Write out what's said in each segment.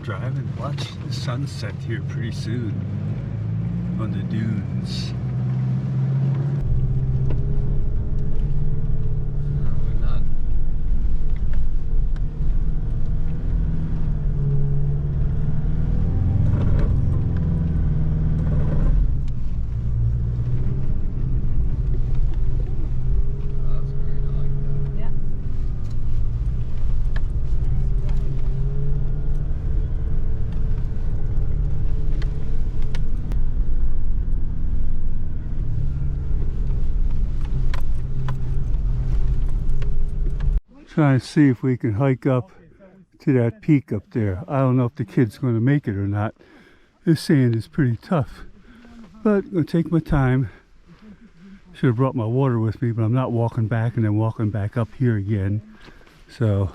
driving. Watch the sunset here pretty soon on the dunes. Trying to see if we can hike up to that peak up there. I don't know if the kid's going to make it or not. This sand is pretty tough, but I'm going to take my time. Should have brought my water with me, but I'm not walking back and then walking back up here again. So,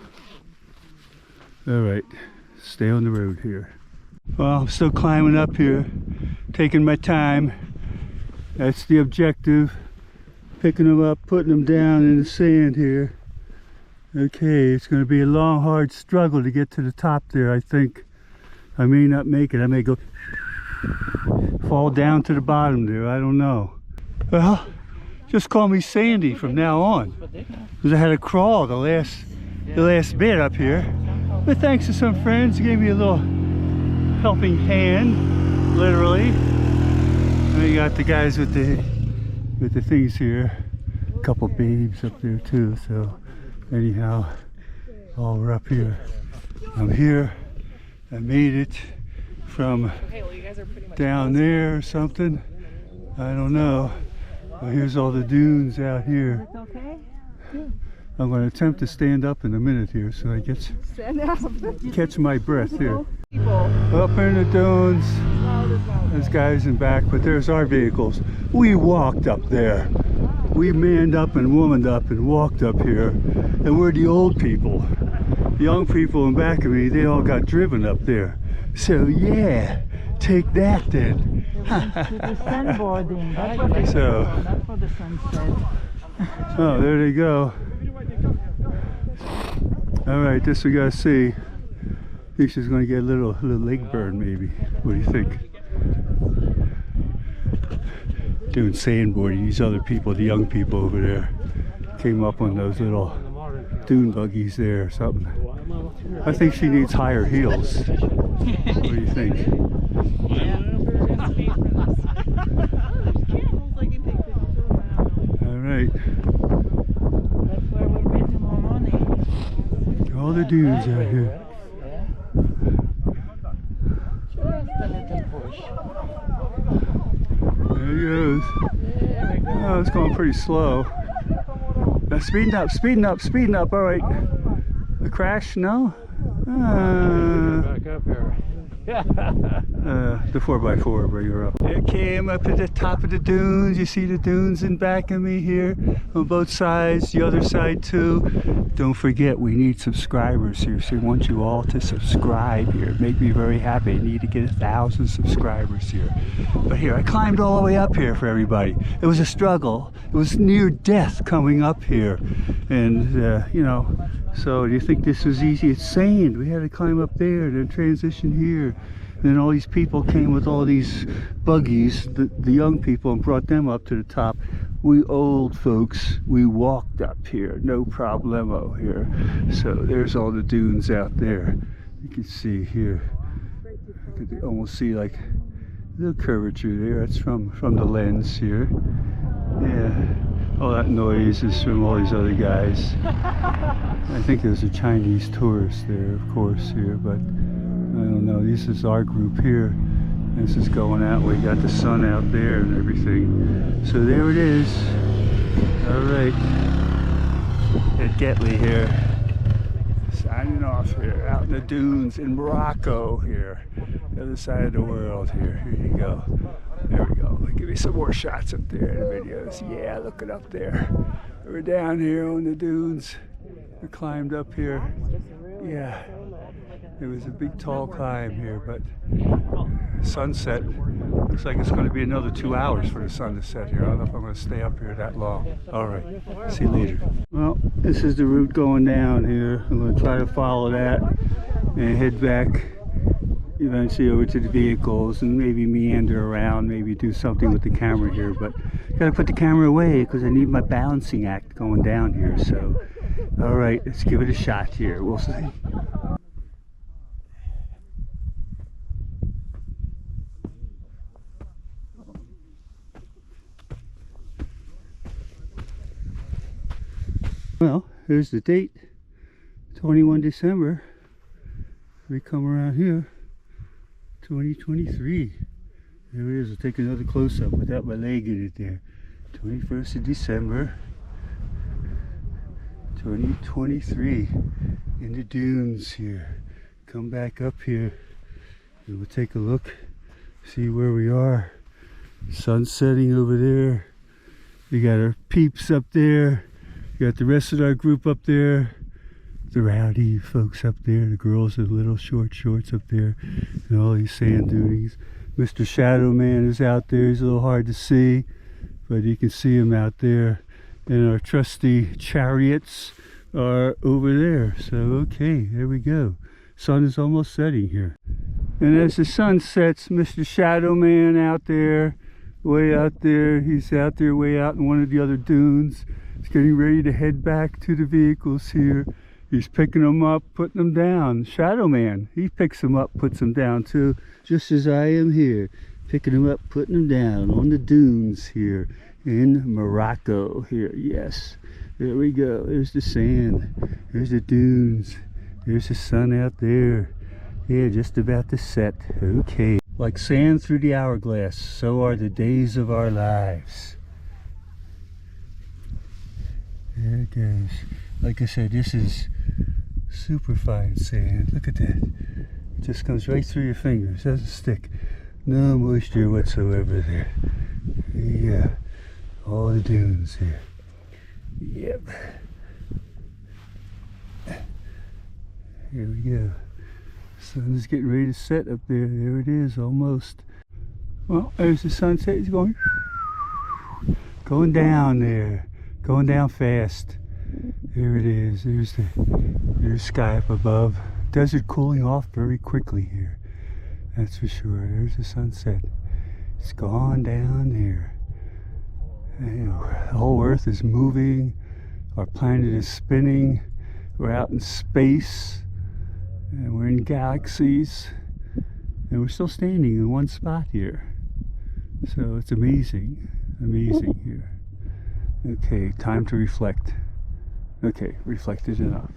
all right, stay on the road here. Well, I'm still climbing up here, taking my time. That's the objective. Picking them up, putting them down in the sand here. Okay, it's going to be a long, hard struggle to get to the top there, I think. I may not make it. I may go fall down to the bottom there. I don't know. Well, just call me Sandy from now on, because I had to crawl the last bit up here. But thanks to some friends, gave me a little helping hand, literally. And we got the guys with the things here. A couple babes up there too. So anyhow, while we're up here, I'm here. I made it from down there or something. I don't know. Well, here's all the dunes out here. I'm going to attempt to stand up in a minute here so I catch my breath here. Up in the dunes, there's guys in back, but there's our vehicles. We walked up there. We manned up and womaned up and walked up here, and we're the old people. The young people in back of me, they all got driven up there. So yeah, take that then. Sunboarding. That's what they that's what the sunset. Oh, there they go. All right, this we gotta see. I think she's gonna get a little leg burn maybe. What do you think? Doing sandboarding. These other people, the young people over there, came up on those little dune buggies there or something. I think she needs higher heels. What do you think? All right. That's where we'll be tomorrow morning. All the dunes out here. Just a little push. There he goes. There we go. Oh, it's going pretty slow. Now speeding up, speeding up, speeding up. All right. A crash? No? Back up here. The 4x4 bring her up. Okay, I'm up at the top of the dunes. You see the dunes in back of me here on both sides, the other side too. Don't forget, we need subscribers here, so we want you all to subscribe here. Make me very happy. I need to get 1,000 subscribers here. But here, I climbed all the way up here for everybody. It was a struggle. It was near death coming up here. And, you know, so do you think this was easy? It's sand. We had to climb up there, then transition here. And then all these people came with all these buggies, the young people, and brought them up to the top. We old folks, we walked up here, no problemo here. So there's all the dunes out there. You can see here. You can almost see like a little curvature there. That's from the lens here. Yeah, all that noise is from all these other guys. I think there's a Chinese tourist there, of course, here, but I don't know. This is our group here. This is going out. We got the sun out there and everything. So there it is. All right. At Getley here. Signing off here. Out in the dunes in Morocco here. The other side of the world here. Here you go. There we go. Give me some more shots up there in the videos. Yeah, look it up there. We're down here on the dunes. We climbed up here. Yeah. It was a big tall climb here, but sunset looks like it's going to be another 2 hours for the sun to set here. I don't know if I'm going to stay up here that long. All right, see you later. Well, this is the route going down here. I'm going to try to follow that and head back eventually over to the vehicles and maybe meander around, maybe do something with the camera here. But gotta put the camera away because I need my balancing act going down here. So, all right, let's give it a shot here. We'll see. Well, here's the date, 21 December. We come around here, 2023. There it is. I'll take another close-up without my leg in it there. 21st of December, 2023, in the dunes here. Come back up here and we'll take a look, see where we are. Sun setting over there. We got our peeps up there. We got the rest of our group up there. The rowdy folks up there, the girls in little short shorts up there, and all these sand dunes. Mr. Shadow Man is out there. He's a little hard to see, but you can see him out there. And our trusty chariots are over there. So, okay, there we go. Sun is almost setting here. And as the sun sets, Mr. Shadow Man out there, way out there, he's out there way out in one of the other dunes. He's getting ready to head back to the vehicles here. He's picking them up, putting them down. Shadow Man, he picks them up, puts them down too, just as I am here. Picking them up, putting them down on the dunes here in Morocco here. Yes, there we go. There's the sand. There's the dunes. There's the sun out there. Yeah, just about to set. Okay. Like sand through the hourglass, so are the days of our lives. There it goes. Like I said, this is super fine sand. Look at that. It just comes right through your fingers. Doesn't stick. No moisture whatsoever there. Yeah. All the dunes here. Yep. Here we go. Sun is getting ready to set up there. There it is, almost. Well, there's the sunset. It's going down there. Going down fast. There it is. There's the sky up above. Desert cooling off very quickly here. That's for sure. There's the sunset. It's gone down there. And the whole Earth is moving. Our planet is spinning. We're out in space. And we're in galaxies. And we're still standing in one spot here. So it's amazing. Amazing here. Okay, time to reflect. Okay, reflected enough.